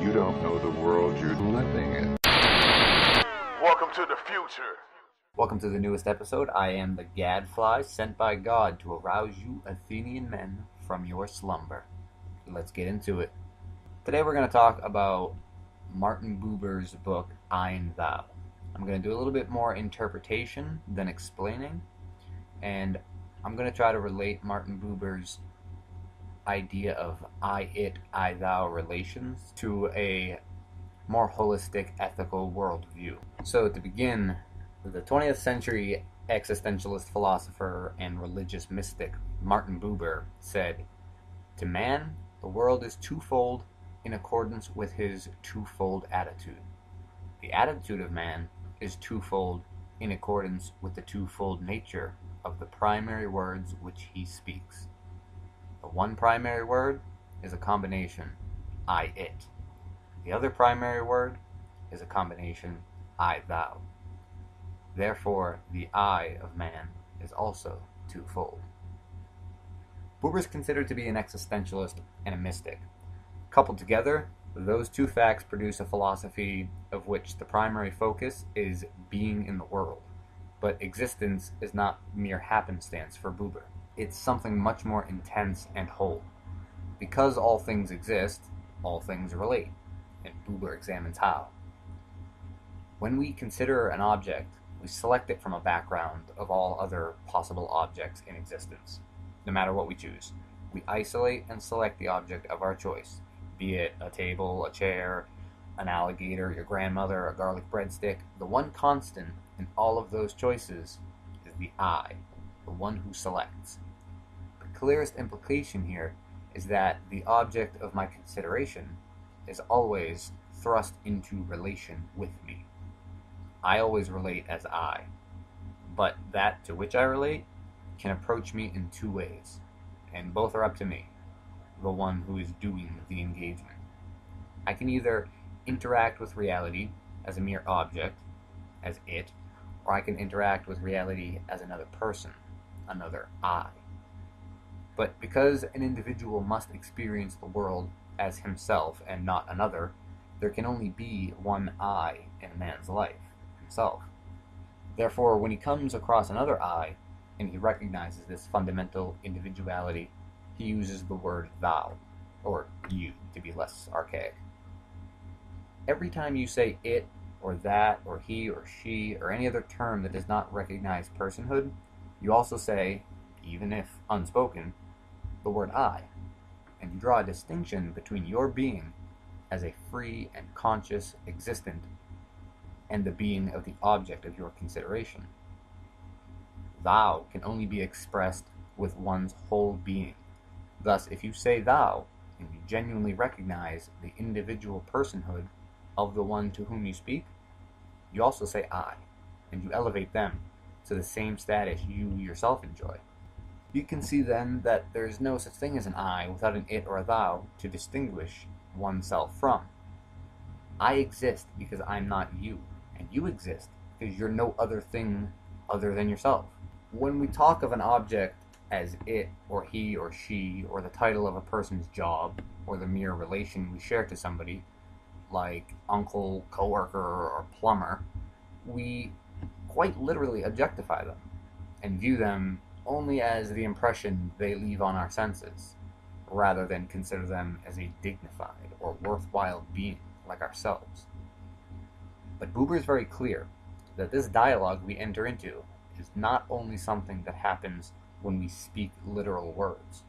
You don't know the world you're living in. Welcome to the future. Welcome to the newest episode. I am the gadfly sent by God to arouse you Athenian men from your slumber. Let's get into it. Today we're going to talk about Martin Buber's book, I and Thou. I'm going to do a little bit more interpretation than explaining, and I'm going to try to relate Martin Buber's idea of I-it, I-thou relations to a more holistic ethical worldview. So to begin, the 20th century existentialist philosopher and religious mystic Martin Buber said, "To man, the world is twofold in accordance with his twofold attitude. The attitude of man is twofold in accordance with the twofold nature of the primary words which he speaks. The one primary word is a combination, I-it. The other primary word is a combination, I-thou. Therefore, the I of man is also twofold." Buber is considered to be an existentialist and a mystic. Coupled together, those two facts produce a philosophy of which the primary focus is being in the world. But existence is not mere happenstance for Buber. It's something much more intense and whole. Because all things exist, all things relate, and Buber examines how. When we consider an object, we select it from a background of all other possible objects in existence. No matter what we choose, we isolate and select the object of our choice, be it a table, a chair, an alligator, your grandmother, a garlic breadstick. The one constant in all of those choices is the I, the one who selects. The clearest implication here is that the object of my consideration is always thrust into relation with me. I always relate as I, but that to which I relate can approach me in two ways, and both are up to me, the one who is doing the engagement. I can either interact with reality as a mere object, as it, or I can interact with reality as another person, another I. But because an individual must experience the world as himself and not another, there can only be one I in a man's life, himself. Therefore, when he comes across another I, and he recognizes this fundamental individuality, he uses the word thou, or you, to be less archaic. Every time you say it, or that, or he, or she, or any other term that does not recognize personhood, you also say, even if unspoken, the word I, and you draw a distinction between your being as a free and conscious existent and the being of the object of your consideration. Thou can only be expressed with one's whole being. Thus, if you say thou, and you genuinely recognize the individual personhood of the one to whom you speak, you also say I, and you elevate them to the same status you yourself enjoy. You can see then that there is no such thing as an I without an it or a thou to distinguish oneself from. I exist because I'm not you, and you exist because you're no other thing other than yourself. When we talk of an object as it, or he, or she, or the title of a person's job, or the mere relation we share to somebody, like uncle, coworker, or plumber, we quite literally objectify them, and view them only as the impression they leave on our senses, rather than consider them as a dignified or worthwhile being like ourselves. But Buber is very clear that this dialogue we enter into is not only something that happens when we speak literal words.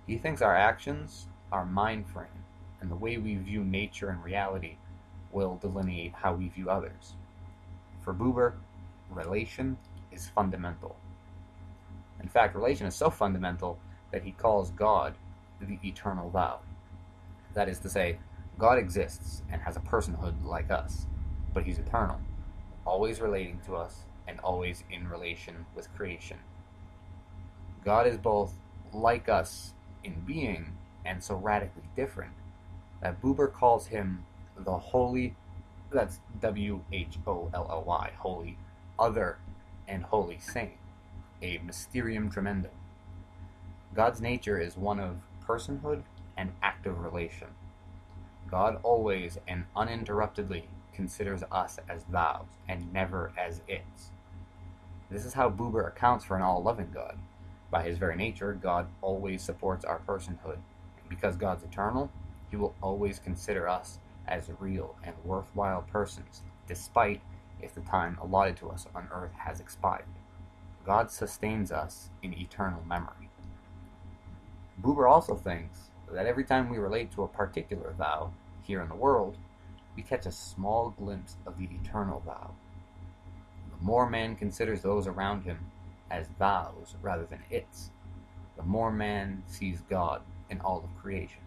He thinks our actions, our mind frame, and the way we view nature and reality will delineate how we view others. For Buber, relation is fundamental. In fact, relation is so fundamental that he calls God the eternal thou. That is to say, God exists and has a personhood like us, but he's eternal, always relating to us and always in relation with creation. God is both like us in being and so radically different that Buber calls him the holy, that's W-H-O-L-L-Y, holy, other, and holy saint, a mysterium tremendum. God's nature is one of personhood and active relation. God always and uninterruptedly considers us as thous and never as its. This is how Buber accounts for an all-loving God. By his very nature, God always supports our personhood. And because God's eternal, he will always consider us as real and worthwhile persons, despite if the time allotted to us on earth has expired. God sustains us in eternal memory. Buber also thinks that every time we relate to a particular thou here in the world, we catch a small glimpse of the eternal thou. The more man considers those around him as thous rather than its, the more man sees God in all of creation.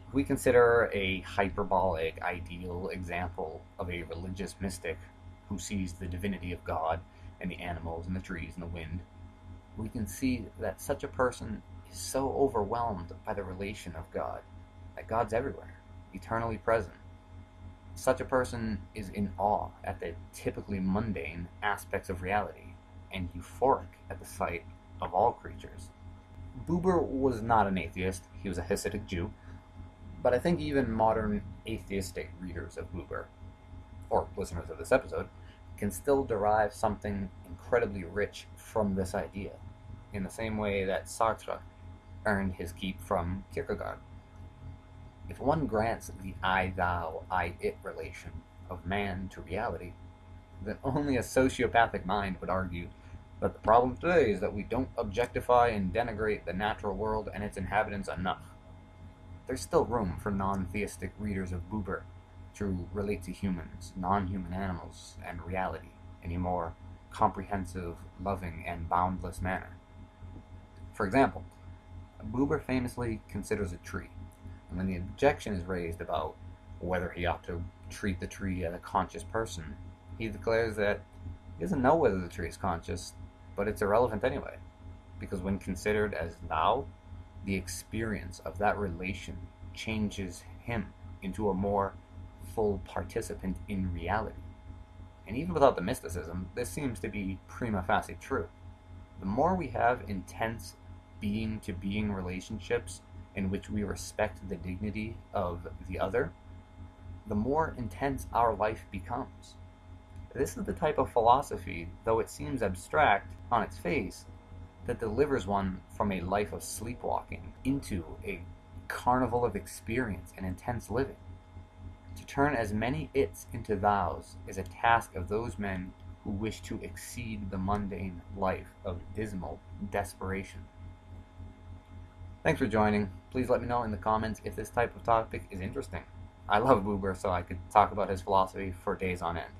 If we consider a hyperbolic, ideal example of a religious mystic who sees the divinity of God and the animals and the trees and the wind, we can see that such a person is so overwhelmed by the relation of God, that God's everywhere, eternally present. Such a person is in awe at the typically mundane aspects of reality, and euphoric at the sight of all creatures. Buber was not an atheist, he was a Hasidic Jew, but I think even modern atheistic readers of Buber, or listeners of this episode, can still derive something incredibly rich from this idea, in the same way that Sartre earned his keep from Kierkegaard. If one grants the I-thou, I-it relation of man to reality, then only a sociopathic mind would argue that the problem today is that we don't objectify and denigrate the natural world and its inhabitants enough. There's still room for non-theistic readers of Buber to relate to humans, non-human animals, and reality in a more comprehensive, loving, and boundless manner. For example, Buber famously considers a tree, and when the objection is raised about whether he ought to treat the tree as a conscious person, he declares that he doesn't know whether the tree is conscious, but it's irrelevant anyway, because when considered as thou, the experience of that relation changes him into a more full participant in reality. And even without the mysticism, this seems to be prima facie true. The more we have intense being-to-being relationships in which we respect the dignity of the other, the more intense our life becomes. This is the type of philosophy, though it seems abstract on its face, that delivers one from a life of sleepwalking into a carnival of experience and intense living. To turn as many its into thous is a task of those men who wish to exceed the mundane life of dismal desperation. Thanks for joining. Please let me know in the comments if this type of topic is interesting. I love Buber, so I could talk about his philosophy for days on end.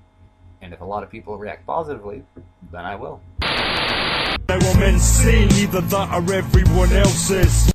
And if a lot of people react positively, then I will. They were meant seen, either that or everyone else's.